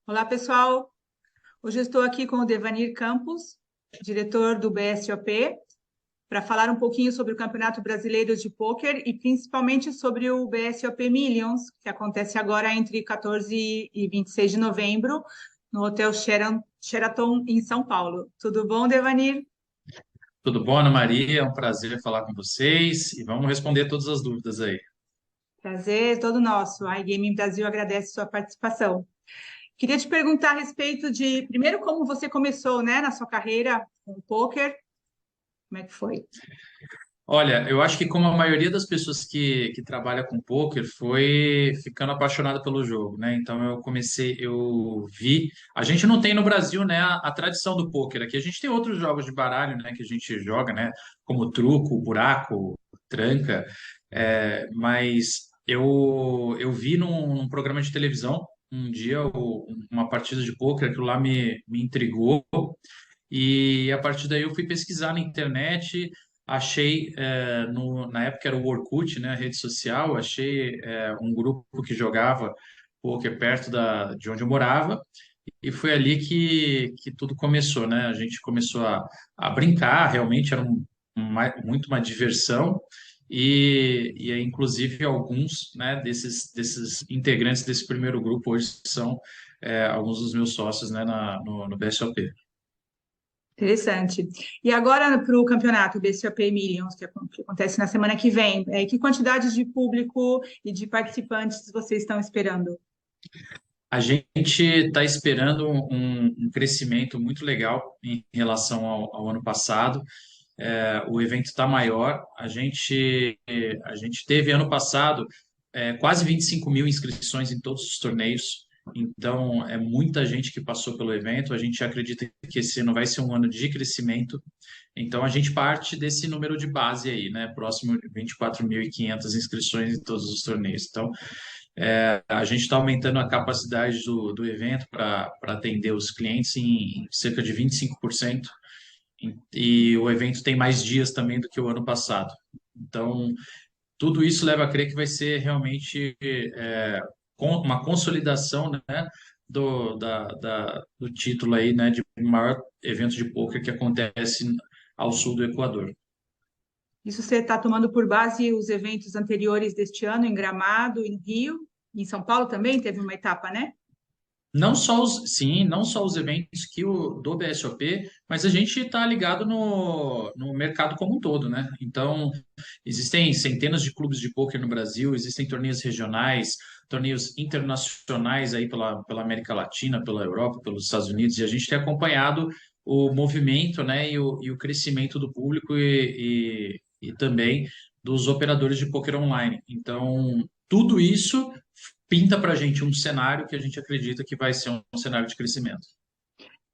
Olá, pessoal. Hoje eu estou aqui com o Devanir Campos, diretor do BSOP, para falar um pouquinho sobre o Campeonato Brasileiro de Pôquer e principalmente sobre o BSOP Millions, que acontece agora entre 14 e 26 de novembro, no Hotel Sheraton, em São Paulo. Tudo bom, Devanir? Tudo bom, Ana Maria? É um prazer falar com vocês e vamos responder todas as dúvidas aí. Prazer todo nosso. A iGaming Brasil agradece sua participação. Queria te perguntar a respeito de, primeiro, como você começou, né, na sua carreira com o pôquer. Como é que foi? Olha, eu acho que como a maioria das pessoas que trabalha com poker foi ficando apaixonada pelo jogo, né? Então eu vi. A gente não tem no Brasil, né, a tradição do poker. Aqui a gente tem outros jogos de baralho, né, que a gente joga, né, como truco, buraco, tranca. Mas eu vi num programa de televisão um dia uma partida de poker, aquilo lá me intrigou. E a partir daí eu fui pesquisar na internet, achei, na época era o Orkut, né, a rede social, achei um grupo que jogava poker perto de onde eu morava, e foi ali que tudo começou, né? A gente começou a brincar, realmente era muito uma diversão, e aí, inclusive alguns, né, desses integrantes desse primeiro grupo hoje são alguns dos meus sócios, né, no BSOP. Interessante. E agora para o campeonato BCOP Millions, que acontece na semana que vem, que quantidade de público e de participantes vocês estão esperando? A gente está esperando um crescimento muito legal em relação ao ano passado. O evento está maior. A gente teve ano passado quase 25 mil inscrições em todos os torneios. Então, é muita gente que passou pelo evento. A gente acredita que esse ano vai ser um ano de crescimento. Então, a gente parte desse número de base aí, né? Próximo de 24.500 inscrições em todos os torneios. Então, a gente está aumentando a capacidade do evento para atender os clientes em cerca de 25%. E o evento tem mais dias também do que o ano passado. Então, tudo isso leva a crer que vai ser realmente uma consolidação, né, do título aí, né, de maior evento de poker que acontece ao sul do Equador. Isso você está tomando por base os eventos anteriores deste ano em Gramado e no Rio? Em São Paulo também teve uma etapa, né? Não só os eventos que o do BSOP, mas a gente está ligado no mercado como um todo, né? Então, existem centenas de clubes de pôquer no Brasil, existem torneios regionais, torneios internacionais aí pela América Latina, pela Europa, pelos Estados Unidos, e a gente tem acompanhado o movimento, né, e o crescimento do público e também dos operadores de pôquer online. Então, tudo isso pinta para a gente um cenário que a gente acredita que vai ser um cenário de crescimento.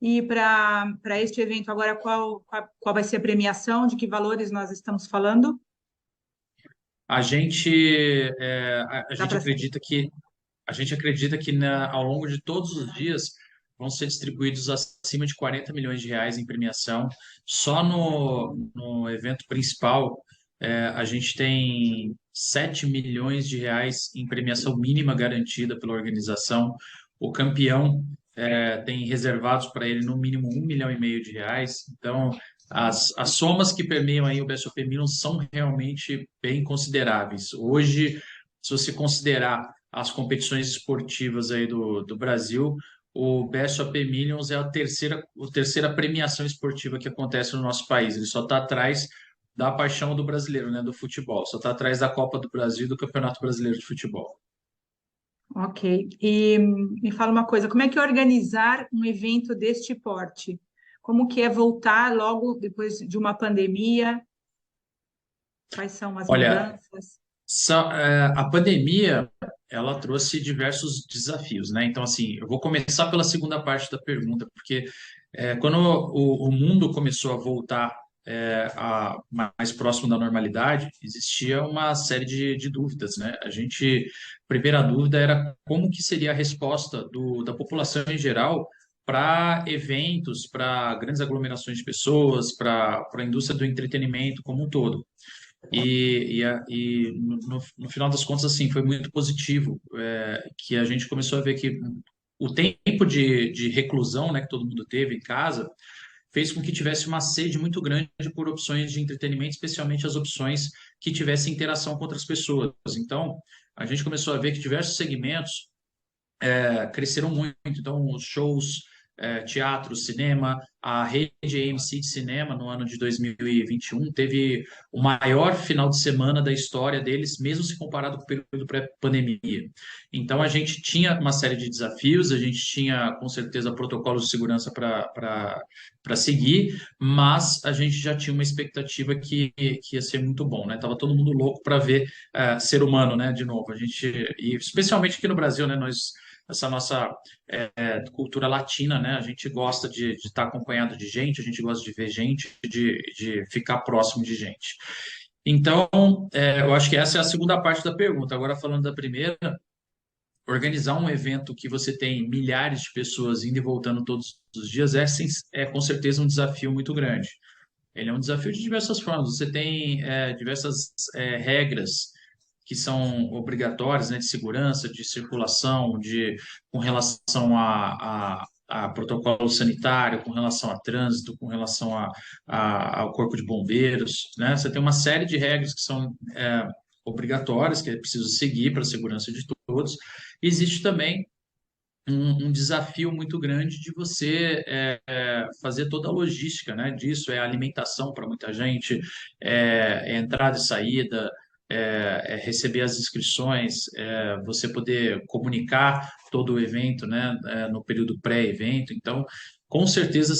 E para este evento agora, qual vai ser a premiação? De que valores nós estamos falando? A gente, a Dá gente para saber? acredita que ao longo de todos os dias vão ser distribuídos acima de 40 milhões de reais em premiação. Só no evento principal, a gente tem 7 milhões de reais em premiação mínima garantida pela organização. O campeão tem reservados para ele no mínimo 1,5 milhão de reais. Então, as somas que permeiam aí o BSOP Milan são realmente bem consideráveis. Hoje, se você considerar as competições esportivas aí do Brasil, o BSOP Millions é a terceira premiação esportiva que acontece no nosso país. Ele só está atrás da paixão do brasileiro, né, do futebol. Só está atrás da Copa do Brasil e do Campeonato Brasileiro de Futebol. Ok. E me fala uma coisa, como é que é organizar um evento deste porte? Como que é voltar logo depois de uma pandemia? Quais são as Olha, mudanças? a pandemia, ela trouxe diversos desafios, né? Então, assim, eu vou começar pela segunda parte da pergunta, porque quando o mundo começou a voltar mais próximo da normalidade, existia uma série de dúvidas, né? Primeira dúvida era como que seria a resposta da população em geral para eventos, para grandes aglomerações de pessoas, para a indústria do entretenimento como um todo. E no final das contas, assim, foi muito positivo, que a gente começou a ver que o tempo de reclusão, né, que todo mundo teve em casa, fez com que tivesse uma sede muito grande por opções de entretenimento, especialmente as opções que tivessem interação com outras pessoas. Então, a gente começou a ver que diversos segmentos cresceram muito. Então, os shows, teatro, cinema, a rede AMC de cinema no ano de 2021 teve o maior final de semana da história deles, mesmo se comparado com o período pré-pandemia. Então, a gente tinha uma série de desafios, a gente tinha, com certeza, protocolos de segurança para seguir, mas a gente já tinha uma expectativa que ia ser muito bom, né? Tava todo mundo louco para ver ser humano, né? De novo, a gente, e especialmente aqui no Brasil, né? Nós essa nossa cultura latina, né? A gente gosta de estar acompanhado de gente, a gente gosta de ver gente, de ficar próximo de gente. Então, eu acho que essa é a segunda parte da pergunta. Agora, falando da primeira, organizar um evento que você tem milhares de pessoas indo e voltando todos os dias é com certeza um desafio muito grande. Ele é um desafio de diversas formas. Você tem diversas regras que são obrigatórias, né, de segurança, de circulação, com relação a protocolo sanitário, com relação a trânsito, com relação ao corpo de bombeiros, né? Você tem uma série de regras que são obrigatórias, que é preciso seguir para a segurança de todos. Existe também um desafio muito grande de você fazer toda a logística, né, disso, é alimentação para muita gente, é entrada e saída, receber as inscrições, você poder comunicar todo o evento, né, no período pré-evento. Então, com certeza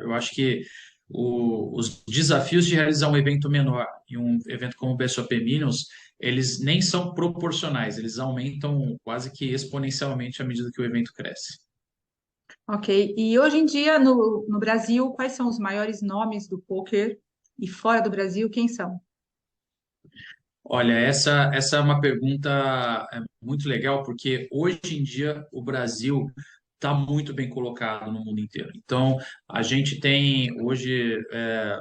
eu acho que os desafios de realizar um evento menor e um evento como o BSOP Minions eles nem são proporcionais, eles aumentam quase que exponencialmente à medida que o evento cresce. Ok. E hoje em dia, no Brasil, quais são os maiores nomes do poker? E fora do Brasil, quem são? Olha, essa é uma pergunta muito legal, porque hoje em dia o Brasil está muito bem colocado no mundo inteiro. Então, a gente tem hoje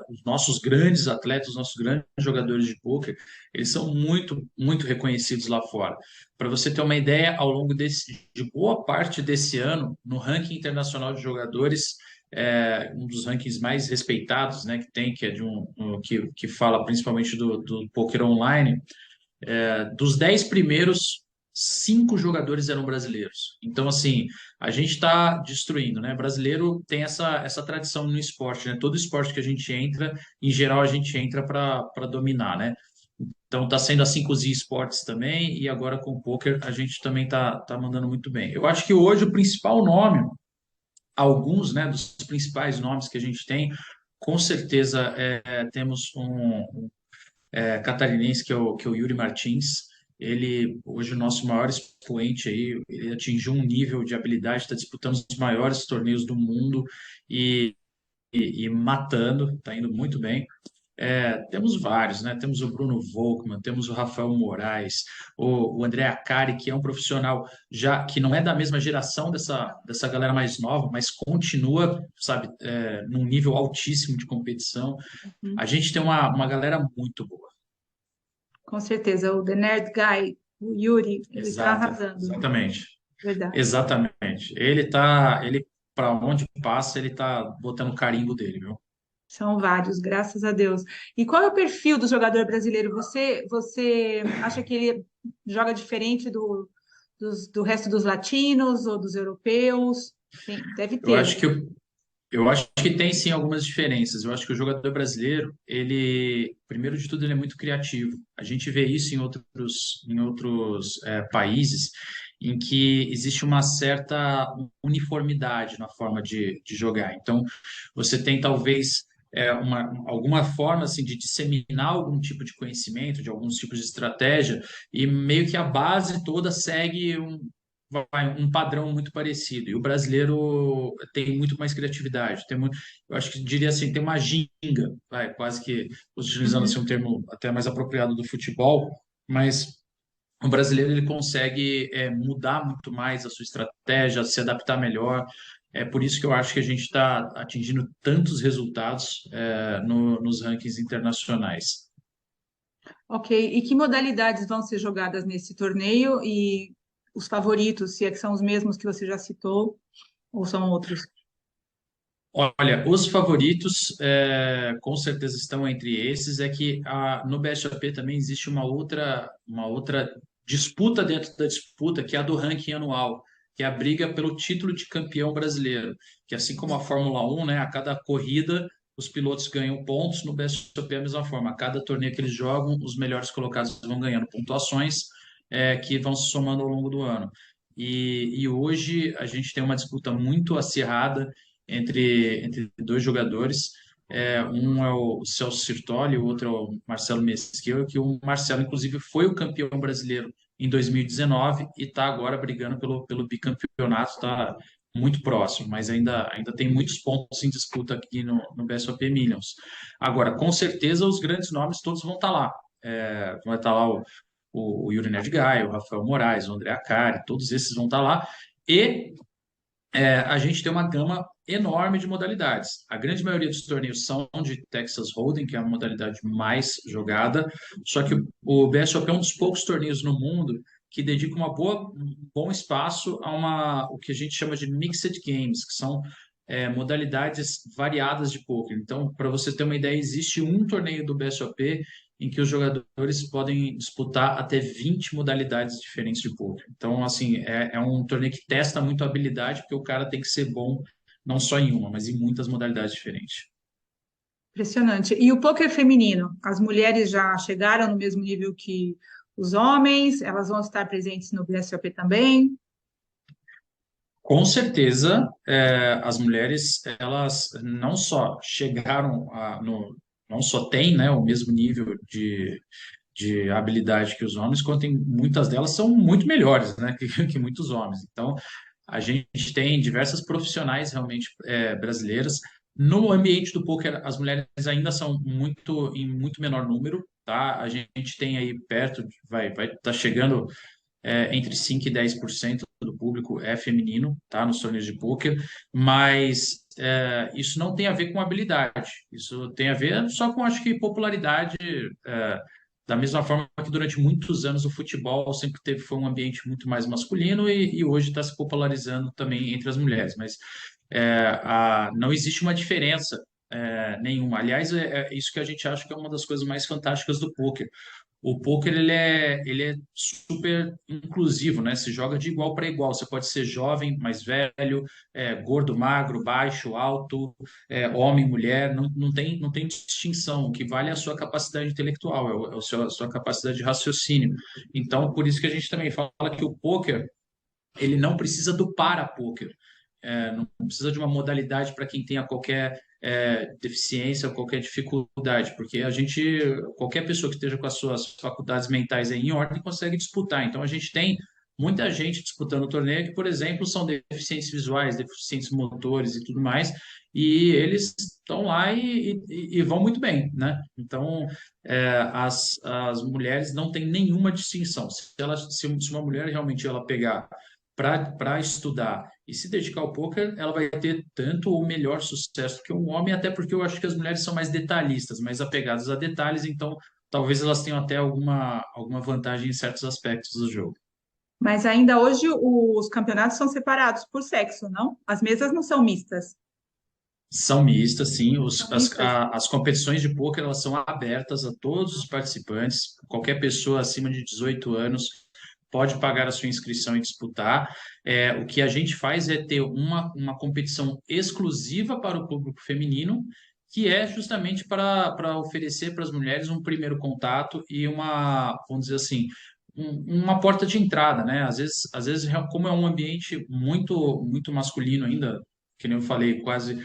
os nossos grandes atletas, os nossos grandes jogadores de pôquer, eles são muito, muito reconhecidos lá fora. Para você ter uma ideia, ao longo de boa parte desse ano, no ranking internacional de jogadores, um dos rankings mais respeitados, né, que tem, que é que fala principalmente do poker online, dos 10 primeiros, 5 jogadores eram brasileiros. Então, assim, a gente está destruindo, né? Brasileiro tem essa tradição no esporte, né? Todo esporte que a gente entra, em geral, a gente entra para dominar, né? Então, está sendo assim com os esportes também, e agora com o poker a gente também tá mandando muito bem. Eu acho que hoje o principal nome, alguns, né, dos principais nomes que a gente tem, com certeza temos catarinense, que é o Yuri Martins. Ele, hoje, o nosso maior expoente aí, ele atingiu um nível de habilidade, está disputando os maiores torneios do mundo e matando, está indo muito bem. Temos vários, né? Temos o Bruno Volkmann, temos o Rafael Moraes, o André Acari, que é um profissional já que não é da mesma geração dessa galera mais nova, mas continua, sabe, num nível altíssimo de competição. Uhum. A gente tem uma galera muito boa. Com certeza, o The Nerd Guy, o Yuri, ele está arrasando. Exatamente. Verdade. Exatamente. Ele para onde passa, ele tá botando o carimbo dele, viu? São vários, graças a Deus. E qual é o perfil do jogador brasileiro? Você acha que ele joga diferente do resto dos latinos ou dos europeus? Deve Eu ter, acho né? que eu acho que tem sim algumas diferenças. Eu acho que o jogador brasileiro, ele, primeiro de tudo, ele é muito criativo. A gente vê isso em outros países em que existe uma certa uniformidade na forma de jogar. Então, você tem talvez alguma forma assim de disseminar algum tipo de conhecimento, de alguns tipos de estratégia, e meio que a base toda segue um padrão muito parecido. E o brasileiro tem muito mais criatividade, eu acho que diria assim, tem uma ginga, quase que utilizando assim, Uhum. um termo até mais apropriado do futebol, mas o brasileiro ele consegue mudar muito mais a sua estratégia, se adaptar melhor. É por isso que eu acho que a gente está atingindo tantos resultados nos rankings internacionais. Ok. E que modalidades vão ser jogadas nesse torneio? E os favoritos, se é que são os mesmos que você já citou, ou são outros? Olha, os favoritos com certeza estão entre esses. É que no BSOP também existe uma outra disputa dentro da disputa, que é a do ranking anual, que é a briga pelo título de campeão brasileiro. Que assim como a Fórmula 1, né, a cada corrida os pilotos ganham pontos, no BSOP é a mesma forma. A cada torneio que eles jogam, os melhores colocados vão ganhando pontuações que vão se somando ao longo do ano. E hoje a gente tem uma disputa muito acirrada entre dois jogadores. Um é o Celso Sirtoli, o outro é o Marcelo Mesquil, que o Marcelo, inclusive, foi o campeão brasileiro em 2019 e está agora brigando pelo bicampeonato, está muito próximo, mas ainda tem muitos pontos em disputa aqui no BSOP Millions. Agora, com certeza, os grandes nomes todos vão estar lá. Vai estar lá o Yuri Nedgai, o Rafael Moraes, o André Acari, todos esses vão estar lá. E a gente tem uma gama enorme de modalidades. A grande maioria dos torneios são de Texas Hold'em, que é a modalidade mais jogada, só que o BSOP é um dos poucos torneios no mundo que dedica um bom espaço o que a gente chama de Mixed Games, que são modalidades variadas de poker. Então, para você ter uma ideia, existe um torneio do BSOP em que os jogadores podem disputar até 20 modalidades diferentes de poker. Então, assim, é um torneio que testa muito a habilidade, porque o cara tem que ser bom não só em uma, mas em muitas modalidades diferentes. Impressionante. E o poker feminino? As mulheres já chegaram no mesmo nível que os homens? Elas vão estar presentes no BSOP também? Com certeza, as mulheres, elas não só não só têm, né, o mesmo nível de habilidade que os homens, quanto muitas delas são muito melhores, né, que muitos homens. Então, a gente tem diversas profissionais realmente brasileiras. No ambiente do poker, as mulheres ainda são em muito menor número, tá? A gente tem aí perto, vai tá chegando entre 5 e 10% do público é feminino, tá? Nos torneios de pôquer, mas isso não tem a ver com habilidade, isso tem a ver só com, acho que, popularidade, da mesma forma que durante muitos anos o futebol foi um ambiente muito mais masculino e hoje está se popularizando também entre as mulheres, mas não existe uma diferença nenhuma. Aliás, é isso que a gente acha que é uma das coisas mais fantásticas do pôquer. O poker ele é super inclusivo, né? Se joga de igual para igual. Você pode ser jovem, mais velho, gordo, magro, baixo, alto, homem, mulher. Não tem distinção. O que vale é a sua capacidade intelectual, a sua capacidade de raciocínio. Então, por isso que a gente também fala que o poker ele não precisa do para-poker. Não precisa de uma modalidade para quem tenha qualquer deficiência ou qualquer dificuldade, porque qualquer pessoa que esteja com as suas faculdades mentais aí em ordem consegue disputar. Então, a gente tem muita gente disputando o torneio que, por exemplo, são deficientes visuais, deficientes motores e tudo mais, e eles estão lá e vão muito bem, né? Então, as mulheres não têm nenhuma distinção. Se uma mulher realmente ela pegar para estudar e se dedicar ao poker, ela vai ter tanto ou melhor sucesso que um homem, até porque eu acho que as mulheres são mais detalhistas, mais apegadas a detalhes, então talvez elas tenham até alguma vantagem em certos aspectos do jogo. Mas ainda hoje os campeonatos são separados por sexo, não? As mesas não são mistas. São mistas, sim. São mistas? As competições de pôquer elas são abertas a todos os participantes. Qualquer pessoa acima de 18 anos pode pagar a sua inscrição e disputar. O que a gente faz é ter uma competição exclusiva para o público feminino, que é justamente para oferecer para as mulheres um primeiro contato e vamos dizer assim, uma porta de entrada, né? Às vezes, como é um ambiente muito, muito masculino ainda, que nem eu falei, quase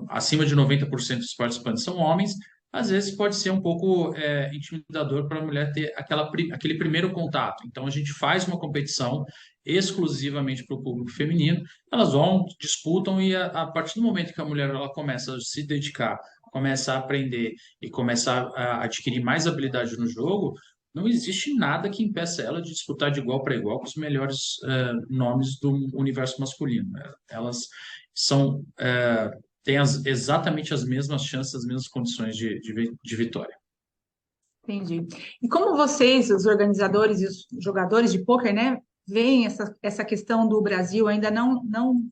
acima de 90% dos participantes são homens, às vezes pode ser um pouco intimidador para a mulher ter aquele primeiro contato. Então, a gente faz uma competição exclusivamente para o público feminino, elas vão, disputam e a partir do momento que a mulher ela começa a se dedicar, começa a aprender e começa a adquirir mais habilidade no jogo, não existe nada que impeça ela de disputar de igual para igual com os melhores nomes do universo masculino. Elas são têm exatamente as mesmas chances, as mesmas condições de vitória. Entendi. E como vocês, os organizadores e os jogadores de pôquer, né, veem essa questão do Brasil ainda não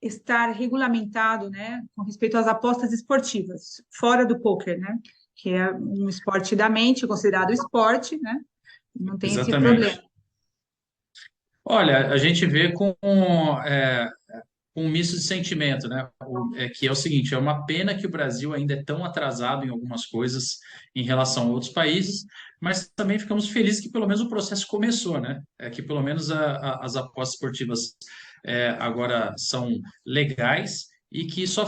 estar regulamentado, né, com respeito às apostas esportivas, fora do poker, né, que é um esporte da mente, considerado esporte, né, não tem esse problema. Exatamente. Olha, a gente vê com um misto de sentimento, né? Que é o seguinte, é uma pena que o Brasil ainda é tão atrasado em algumas coisas em relação a outros países, mas também ficamos felizes que pelo menos o processo começou, né? Que pelo menos as apostas esportivas agora são legais e que só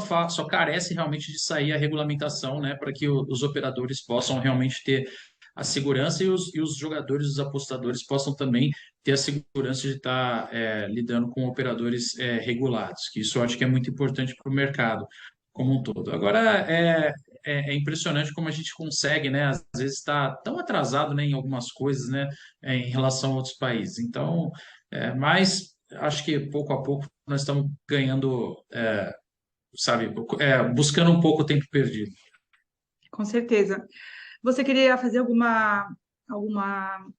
carece realmente de sair a regulamentação, né? Para que os operadores possam realmente ter a segurança e os jogadores, os apostadores possam também ter a segurança de estar lidando com operadores regulados, que isso eu acho que é muito importante para o mercado como um todo. Agora, é impressionante como a gente consegue, né, às vezes está tão atrasado, né, em algumas coisas, né, em relação a outros países. Então, mas acho que pouco a pouco nós estamos ganhando, sabe, buscando um pouco o tempo perdido. Com certeza. Você queria fazer alguma, alguma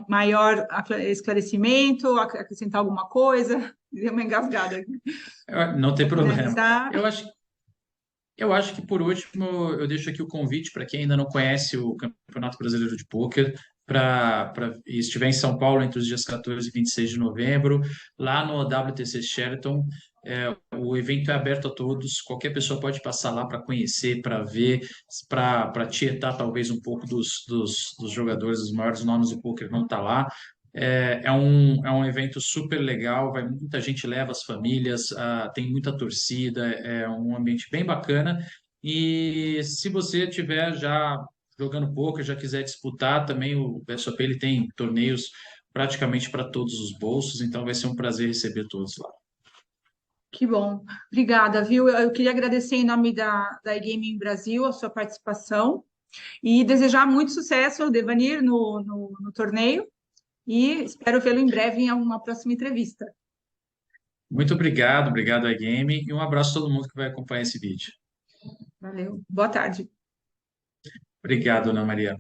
maior esclarecimento, acrescentar alguma coisa? Deu uma engasgada aqui. Não tem Para problema. finalizar, Eu acho que por último eu deixo aqui o convite para quem ainda não conhece o Campeonato Brasileiro de Pôquer e estiver em São Paulo entre os dias 14 e 26 de novembro, lá no WTC Sheraton. O evento é aberto a todos, qualquer pessoa pode passar lá para conhecer, para ver, para tietar talvez um pouco dos jogadores, os maiores nomes do pôquer vão estar lá. É um evento super legal, muita gente leva as famílias, tem muita torcida, é um ambiente bem bacana. E se você tiver já jogando poker, já quiser disputar, também o BSOP ele tem torneios praticamente para todos os bolsos, então vai ser um prazer receber todos lá. que bom. Obrigada, viu? Eu queria agradecer em nome da iGaming Brasil a sua participação e desejar muito sucesso ao Devanir no torneio e espero vê-lo em breve em alguma próxima entrevista. Muito obrigado, iGame, e um abraço a todo mundo que vai acompanhar esse vídeo. Valeu. Boa tarde. Obrigado, Ana Maria.